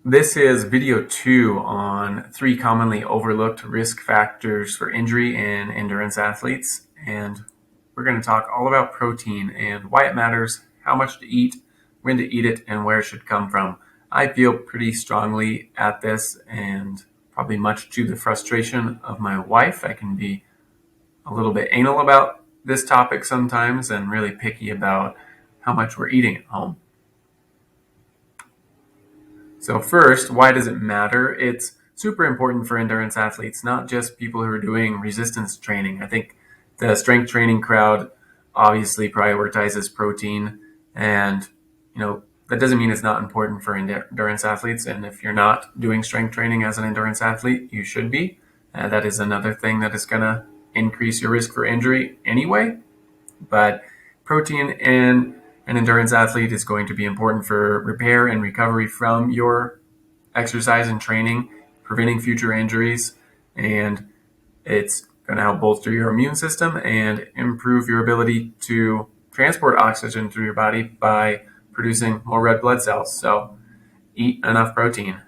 This is video 2 on 3 commonly overlooked risk factors for injury in endurance athletes. And we're going to talk all about protein and why it matters, how much to eat, when to eat it, and where it should come from. I feel pretty strongly at this, and probably much to the frustration of my wife. I can be a little bit anal about this topic sometimes and really picky about how much we're eating at home. So first, why does it matter? It's super important for endurance athletes, not just people who are doing resistance training. I think the strength training crowd obviously prioritizes protein, and that doesn't mean it's not important for endurance athletes. And if you're not doing strength training as an endurance athlete, you should be. That is another thing that is going to increase your risk for injury anyway. But protein in an endurance athlete is going to be important for repair and recovery from your exercise and training, preventing future injuries, and it's going to help bolster your immune system and improve your ability to transport oxygen through your body by producing more red blood cells. So eat enough protein.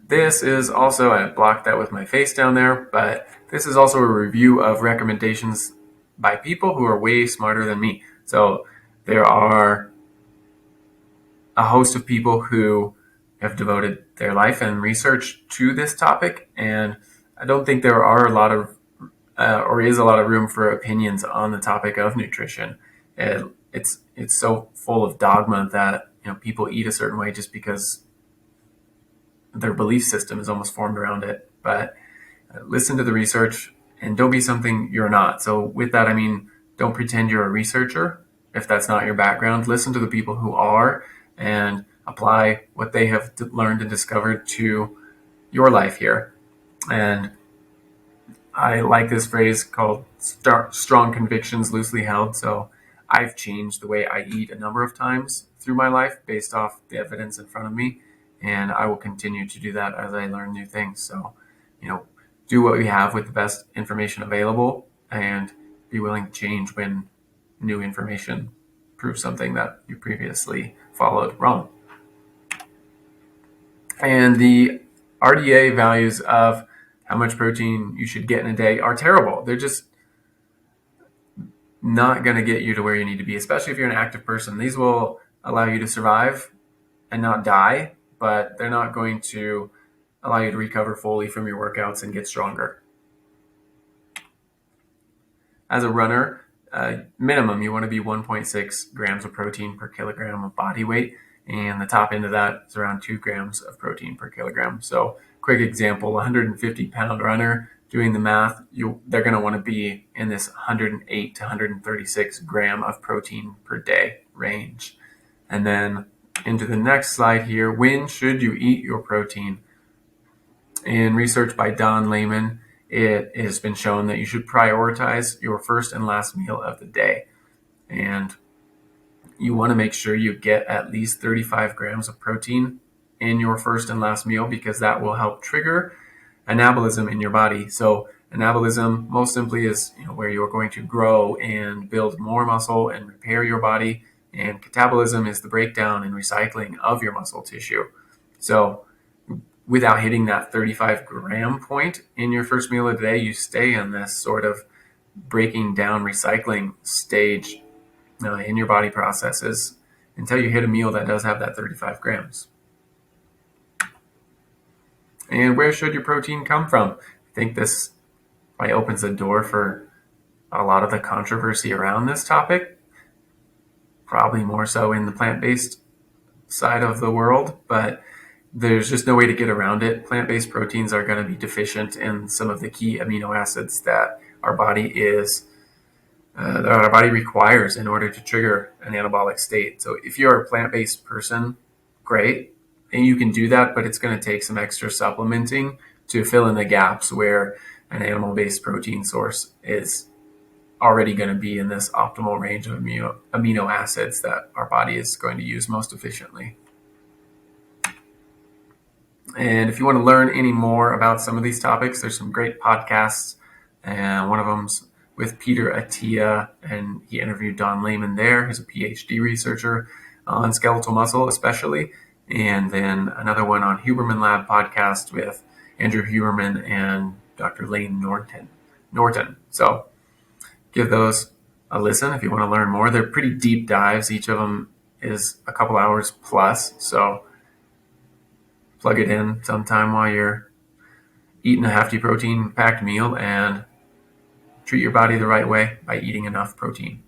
This is also, I blocked that with my face down there, but this is also a review of recommendations by people who are way smarter than me. So there are a host of people who have devoted their life and research to this topic, and I don't think there are is a lot of room for opinions on the topic of nutrition. It's so full of dogma that people eat a certain way just because their belief system is almost formed around it. But listen to the research and don't be something you're not. So with that, I mean, don't pretend you're a researcher if that's not your background. Listen to the people who are and apply what they have learned and discovered to your life here. And I like this phrase called strong convictions loosely held. So I've changed the way I eat a number of times through my life based off the evidence in front of me. And I will continue to do that as I learn new things. So, do what we have with the best information available and be willing to change when new information proves something that you previously followed wrong. And the RDA values of how much protein you should get in a day are terrible. They're just not going to get you to where you need to be, especially if you're an active person. These will allow you to survive and not die, but they're not going to allow you to recover fully from your workouts and get stronger. As a runner, minimum, you want to be 1.6 grams of protein per kilogram of body weight, and the top end of that is around 2 grams of protein per kilogram. So, quick example, 150-pound runner, doing the math, they're going to want to be in this 108 to 136 gram of protein per day range. And then into the next slide here, when should you eat your protein? In research by Don Layman, it has been shown that you should prioritize your first and last meal of the day. And you want to make sure you get at least 35 grams of protein in your first and last meal, because that will help trigger anabolism in your body. So anabolism, most simply, is where you're going to grow and build more muscle and repair your body. And catabolism is the breakdown and recycling of your muscle tissue. So without hitting that 35 gram point in your first meal of the day, you stay in this sort of breaking down, recycling stage in your body processes until you hit a meal that does have that 35 grams. And where should your protein come from? I think this probably opens the door for a lot of the controversy around this topic, probably more so in the plant-based side of the world, but there's just no way to get around it. Plant-based proteins are going to be deficient in some of the key amino acids that our body requires in order to trigger an anabolic state. So if you're a plant-based person, great, and you can do that, but it's going to take some extra supplementing to fill in the gaps where an animal-based protein source is already going to be in this optimal range of amino acids that our body is going to use most efficiently. And if you want to learn any more about some of these topics, there's some great podcasts, and one of them's with Peter Attia, and he interviewed Don Lehman there, who's a PhD researcher on skeletal muscle especially. And then another one on Huberman Lab podcast with Andrew Huberman and Dr. Lane Norton. So give those a listen if you want to learn more. They're pretty deep dives. Each of them is a couple hours plus. So plug it in sometime while you're eating a hefty protein packed meal and treat your body the right way by eating enough protein.